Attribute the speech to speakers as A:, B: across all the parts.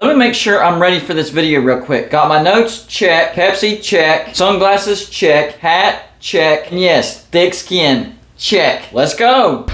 A: Let me make sure I'm ready for this video real quick. Got my notes, check. Pepsi, check. Sunglasses, check. Hat, check. And yes, thick skin, check. Let's go.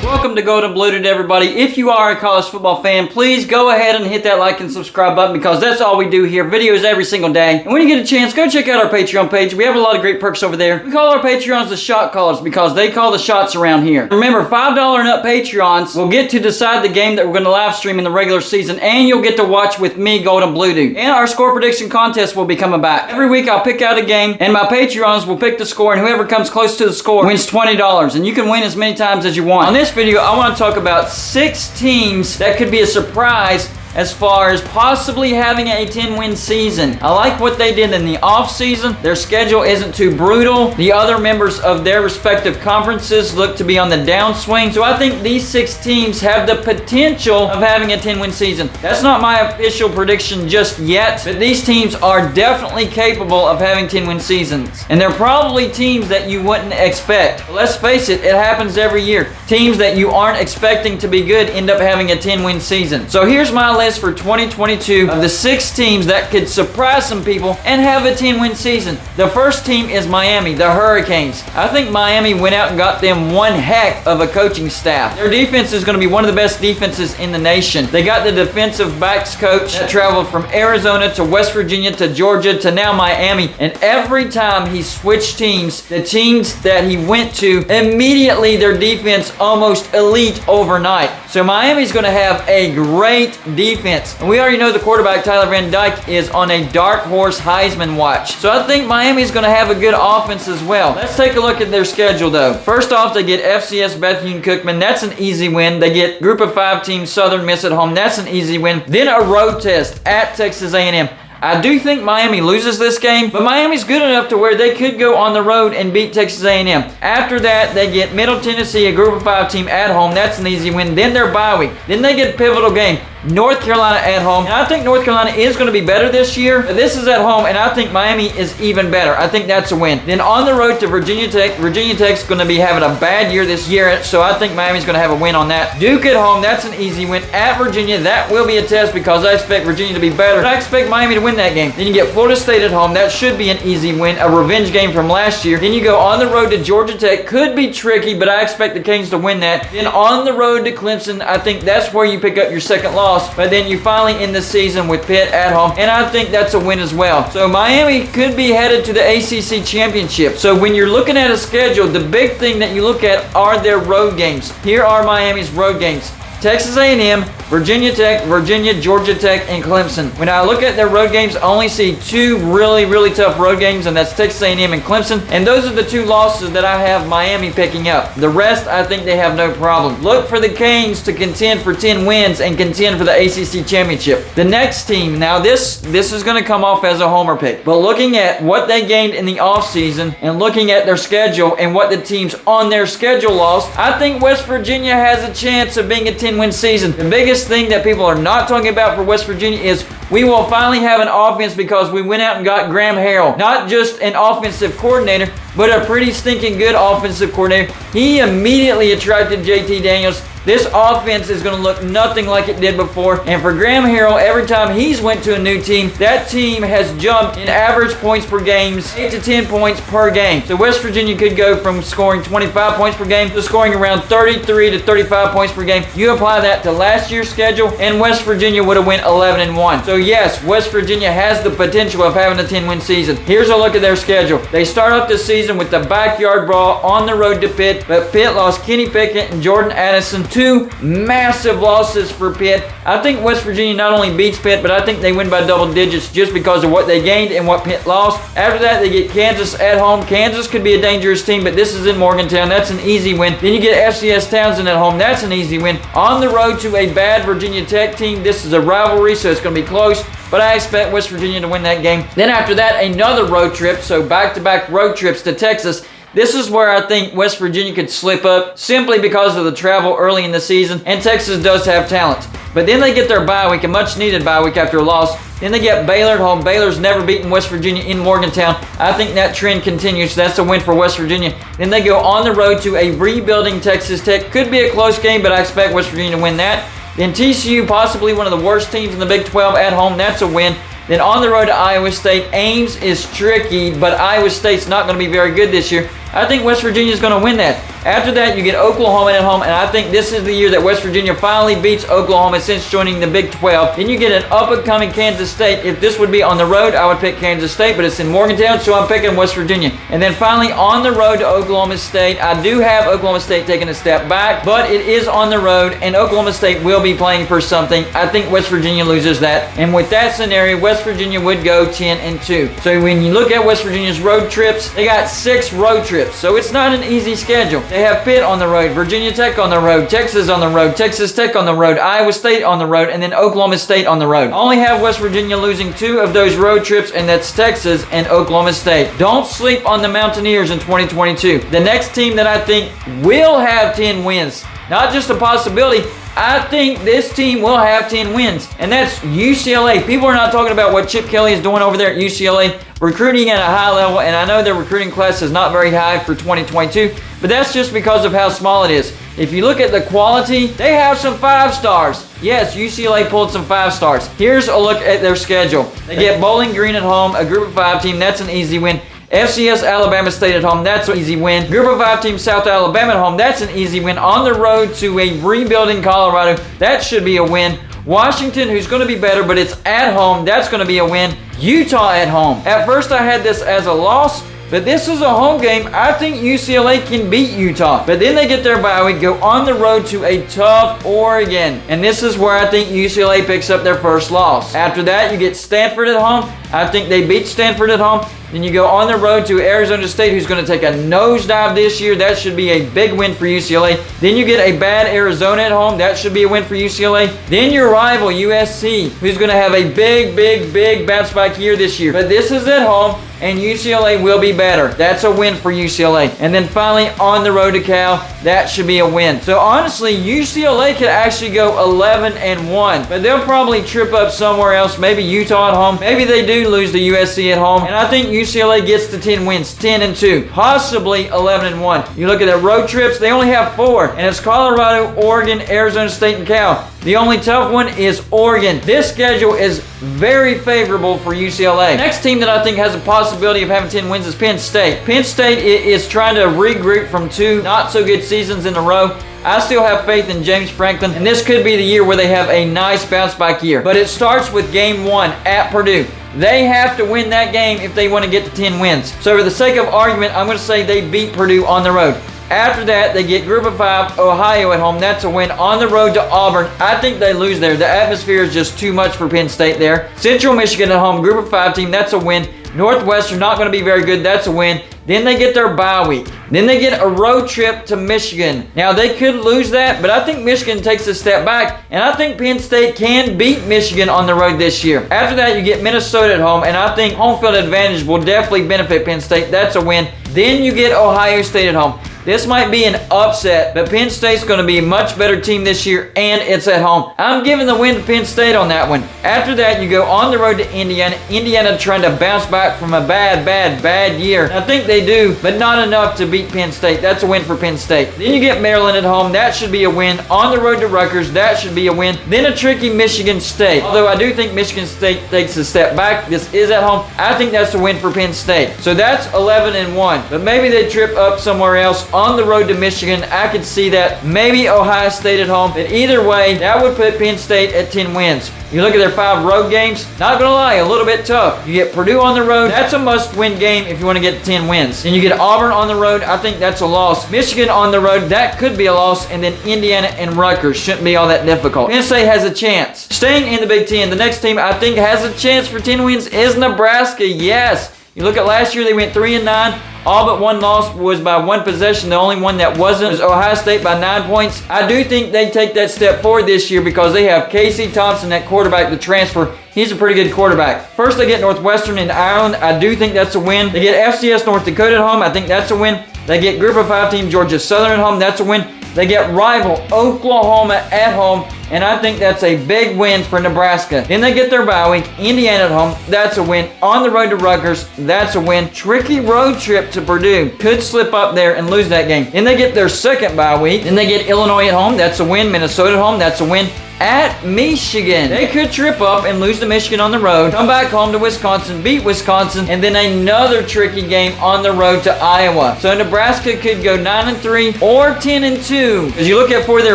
A: Welcome to Golden Bluted, everybody. If you are a college football fan, please go ahead and hit that like and subscribe button because that's all we do here. Videos every single day. And when you get a chance, go check out our Patreon page. We have a lot of great perks over there. We call our Patreons the shot callers because they call the shots around here. Remember, $5 and up Patreons will get to decide the game that we're going to live stream in the regular season, and you'll get to watch with me, Golden Bluted. And our score prediction contest will be coming back. Every week I'll pick out a game, and my Patreons will pick the score, and whoever comes close to the score wins $20. And you can win as many times as you want. On this video, I want to talk about 6 teams that could be a surprise as far as possibly having a 10-win season. I like what they did in the offseason. Their schedule isn't too brutal. The other members of their respective conferences look to be on the downswing. So I think these 6 teams have the potential of having a 10-win season. That's not my official prediction just yet, but these teams are definitely capable of having 10-win seasons. And they're probably teams that you wouldn't expect. But let's face it, it happens every year. Teams that you aren't expecting to be good end up having a 10-win season. So here's my list for 2022 of the 6 teams that could surprise some people and have a 10-win season. The first team is Miami, the Hurricanes. I think Miami went out and got them one heck of a coaching staff. Their defense is going to be one of the best defenses in the nation. They got the defensive backs coach that traveled from Arizona to West Virginia to Georgia to now Miami, and every time he switched teams, the teams that he went to, immediately their defense almost elite overnight. So Miami's going to have a great defense. And we already know the quarterback, Tyler Van Dyke, is on a dark horse Heisman watch. So I think Miami's going to have a good offense as well. Let's take a look at their schedule, though. First off, they get FCS Bethune-Cookman. That's an easy win. They get Group of 5 team Southern Miss at home. That's an easy win. Then a road test at Texas A&M. I do think Miami loses this game, but Miami's good enough to where they could go on the road and beat Texas A&M. After that, they get Middle Tennessee, a Group of 5 team at home. That's an easy win. Then their bye week. Then they get a pivotal game. North Carolina at home. And I think North Carolina is going to be better this year, but this is at home, and I think Miami is even better. I think that's a win. Then on the road to Virginia Tech. Virginia Tech's going to be having a bad year this year, so I think Miami's going to have a win on that. Duke at home. That's an easy win. At Virginia, that will be a test because I expect Virginia to be better, but I expect Miami to win that game. Then you get Florida State at home. That should be an easy win, a revenge game from last year. Then you go on the road to Georgia Tech. Could be tricky, but I expect the Canes to win that. Then on the road to Clemson, I think that's where you pick up your second loss, but then you finally end the season with Pitt at home, and I think that's a win as well. So Miami could be headed to the ACC Championship. So when you're looking at a schedule, the big thing that you look at are their road games. Here are Miami's road games: Texas A&M, Virginia Tech, Virginia, Georgia Tech, and Clemson. When I look at their road games, I only see 2 really tough road games, and that's Texas A&M and Clemson. And those are the 2 losses that I have Miami picking up. The rest, I think they have no problem. Look for the Canes to contend for 10 wins and contend for the ACC Championship. The next team, now this is going to come off as a homer pick, but looking at what they gained in the offseason and looking at their schedule and what the teams on their schedule lost, I think West Virginia has a chance of being a 10-win season. The biggest thing that people are not talking about for West Virginia is we will finally have an offense because we went out and got Graham Harrell. Not just an offensive coordinator, but a pretty stinking good offensive coordinator. He immediately attracted JT Daniels. This offense is going to look nothing like it did before. And for Graham Harrell, every time he's went to a new team, that team has jumped in average points per game, 8 to 10 points per game. So West Virginia could go from scoring 25 points per game to scoring around 33 to 35 points per game. You apply that to last year's schedule, and West Virginia would have went 11-1. So yes, West Virginia has the potential of having a 10-win season. Here's a look at their schedule. They start off the season with the backyard brawl on the road to Pitt, but Pitt lost Kenny Pickett and Jordan Addison. 2 massive losses for Pitt. I think West Virginia not only beats Pitt, but I think they win by double digits just because of what they gained and what Pitt lost. After that, they get Kansas at home. Kansas could be a dangerous team, but this is in Morgantown. That's an easy win. Then you get FCS Townsend at home. That's an easy win. On the road to a bad Virginia Tech team. This is a rivalry, so it's going to be close, but I expect West Virginia to win that game. Then after that, another road trip, so back-to-back road trips to Texas. This is where I think West Virginia could slip up simply because of the travel early in the season, and Texas does have talent. But then they get their bye week, a much-needed bye week after a loss. Then they get Baylor at home. Baylor's never beaten West Virginia in Morgantown. I think that trend continues. That's a win for West Virginia. Then they go on the road to a rebuilding Texas Tech. Could be a close game, but I expect West Virginia to win that. Then TCU, possibly one of the worst teams in the Big 12 at home. That's a win. Then on the road to Iowa State. Ames is tricky, but Iowa State's not going to be very good this year. I think West Virginia is going to win that. After that, you get Oklahoma at home, and I think this is the year that West Virginia finally beats Oklahoma since joining the Big 12. Then you get an up-and-coming Kansas State. If this would be on the road, I would pick Kansas State, but it's in Morgantown, so I'm picking West Virginia. And then finally, on the road to Oklahoma State, I do have Oklahoma State taking a step back, but it is on the road, and Oklahoma State will be playing for something. I think West Virginia loses that. And with that scenario, West Virginia would go 10-2. So when you look at West Virginia's road trips, they got 6 road trips. So it's not an easy schedule. They have Pitt on the road, Virginia Tech on the road, Texas on the road, Texas Tech on the road, Iowa State on the road, and then Oklahoma State on the road. I only have West Virginia losing 2 of those road trips, and that's Texas and Oklahoma State. Don't sleep on the Mountaineers in 2022. The next team that I think will have 10 wins, not just a possibility, I think this team will have 10 wins, and that's UCLA. People are not talking about what Chip Kelly is doing over there at UCLA, recruiting at a high level, and I know their recruiting class is not very high for 2022, but that's just because of how small it is. If you look at the quality, they have some 5 stars. Yes, UCLA pulled some 5 stars. Here's a look at their schedule. They get Bowling Green at home, a Group of 5 team. That's an easy win. FCS Alabama State at home, that's an easy win. Group of 5 team South Alabama at home, that's an easy win. On the road to a rebuilding Colorado, that should be a win. Washington, who's going to be better, but it's at home, that's going to be a win. Utah at home. At first I had this as a loss, but this is a home game. I think UCLA can beat Utah. But then they get their bye week, go on the road to a tough Oregon. And this is where I think UCLA picks up their first loss. After that, you get Stanford at home. I think they beat Stanford at home. Then you go on the road to Arizona State, who's going to take a nosedive this year. That should be a big win for UCLA. Then you get a bad Arizona at home. That should be a win for UCLA. Then your rival, USC, who's going to have a big bounce back year this year. But this is at home, and UCLA will be better. That's a win for UCLA. And then finally, on the road to Cal, that should be a win. So honestly, UCLA could actually go 11-1, but they'll probably trip up somewhere else. Maybe Utah at home. Maybe they do lose to USC at home. And I think UCLA gets to 10 wins, 10-2, possibly 11-1. You look at their road trips, they only have 4, and it's Colorado, Oregon, Arizona State, and Cal. The only tough one is Oregon. This schedule is very favorable for UCLA. Next team that I think has a possibility of having 10 wins is Penn State. Penn State is trying to regroup from 2 not-so-good seasons in a row. I still have faith in James Franklin, and this could be the year where they have a nice bounce-back year. But it starts with Game 1 at Purdue. They have to win that game if they want to get to 10 wins. So for the sake of argument, I'm going to say they beat Purdue on the road. After that, they get Group of 5, Ohio at home. That's a win. On the road to Auburn, I think they lose there. The atmosphere is just too much for Penn State there. Central Michigan at home, Group of 5 team. That's a win. Northwestern, not going to be very good. That's a win. Then they get their bye week. Then they get a road trip to Michigan. Now, they could lose that, but I think Michigan takes a step back, and I think Penn State can beat Michigan on the road this year. After that, you get Minnesota at home, and I think home field advantage will definitely benefit Penn State. That's a win. Then you get Ohio State at home. This might be an upset, but Penn State's going to be a much better team this year, and it's at home. I'm giving the win to Penn State on that one. After that, you go on the road to Indiana. Indiana trying to bounce back from a bad year. I think they do, but not enough to beat Penn State. That's a win for Penn State. Then you get Maryland at home. That should be a win. On the road to Rutgers. That should be a win. Then a tricky Michigan State. Although I do think Michigan State takes a step back. This is at home. I think that's a win for Penn State. So that's 11-1. But maybe they trip up somewhere else. On the road to Michigan, I could see that. Maybe Ohio State at home. But either way, that would put Penn State at 10 wins. You look at their 5 road games, not going to lie, a little bit tough. You get Purdue on the road. That's a must-win game if you want to get to 10 wins. Then you get Auburn on the road. I think that's a loss. Michigan on the road. That could be a loss. And then Indiana and Rutgers. Shouldn't be all that difficult. Penn State has a chance. Staying in the Big Ten, the next team I think has a chance for 10 wins is Nebraska. Yes. You look at last year, they went 3-9. All but one loss was by 1 possession. The only one that wasn't was Ohio State by 9 points. I do think they take that step forward this year because they have Casey Thompson, that quarterback, the transfer. He's a pretty good quarterback. First, they get Northwestern in Ireland. I do think that's a win. They get FCS North Dakota at home. I think that's a win. They get Group of 5 team Georgia Southern at home. That's a win. They get rival Oklahoma at home, and I think that's a big win for Nebraska. Then they get their bye week, Indiana at home. That's a win. On the road to Rutgers, that's a win. Tricky road trip to Purdue. Could slip up there and lose that game. Then they get their second bye week. Then they get Illinois at home. That's a win. Minnesota at home. That's a win. At Michigan, they could trip up and lose to Michigan on the road, come back home to Wisconsin, beat Wisconsin, and then another tricky game on the road to Iowa. So Nebraska could go 9-3 or 10-2. As you look at 4 of their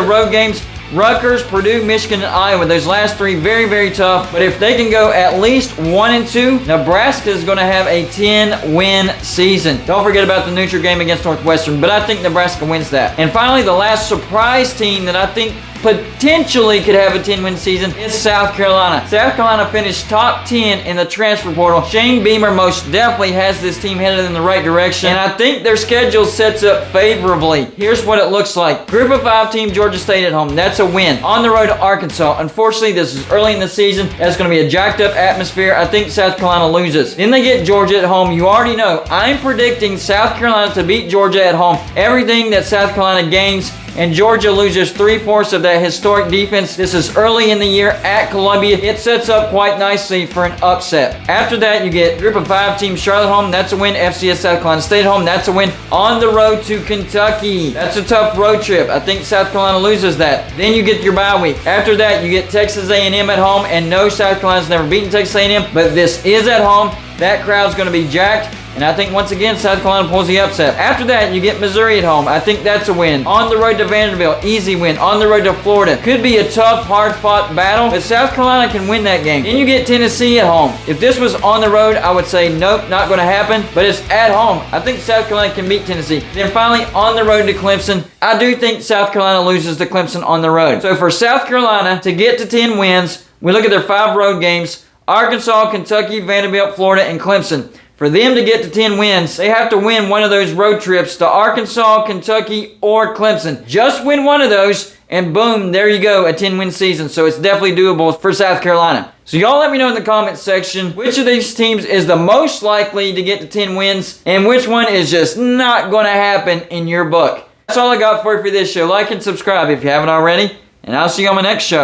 A: road games, Rutgers, Purdue, Michigan, and Iowa. Those last 3 very, very tough. But if they can go at least 1-2, Nebraska is going to have a 10-win season. Don't forget about the neutral game against Northwestern, but I think Nebraska wins that. And finally, the last surprise team that I think potentially could have a 10-win season is South Carolina. South Carolina finished top 10 in the transfer portal. Shane Beamer most definitely has this team headed in the right direction, and I think their schedule sets up favorably. Here's what it looks like. Group of 5 team Georgia State at home. That's a win. On the road to Arkansas. Unfortunately, this is early in the season. That's going to be a jacked up atmosphere. I think South Carolina loses. Then they get Georgia at home. You already know. I'm predicting South Carolina to beat Georgia at home. Everything that South Carolina gains, and Georgia loses 3/4 of that historic defense. This is early in the year at Columbia. It sets up quite nicely for an upset. After that, you get Group of 5 team Charlotte home. That's a win. FCS South Carolina State home. That's a win. On the road to Kentucky. That's a tough road trip. I think South Carolina loses that. Then you get your bye week. After that, you get Texas A&M at home. And no, South Carolina's never beaten Texas A&M, but this is at home. That crowd's going to be jacked. And I think once again, South Carolina pulls the upset. After that, you get Missouri at home. I think that's a win. On the road to Vanderbilt, easy win. On the road to Florida, could be a tough, hard-fought battle, but South Carolina can win that game. Then you get Tennessee at home. If this was on the road, I would say nope, not going to happen, but it's at home. I think South Carolina can beat Tennessee. Then finally, on the road to Clemson, I do think South Carolina loses to Clemson on the road. So for South Carolina to get to 10 wins, we look at their 5 road games: Arkansas, Kentucky, Vanderbilt, Florida, and Clemson. For them to get to 10 wins, they have to win one of those road trips to Arkansas, Kentucky, or Clemson. Just win one of those, and boom, there you go, a 10-win season. So it's definitely doable for South Carolina. So y'all let me know in the comments section which of these teams is the most likely to get to 10 wins, and which one is just not going to happen in your book. That's all I got for you for this show. Like and subscribe if you haven't already, and I'll see you on my next show.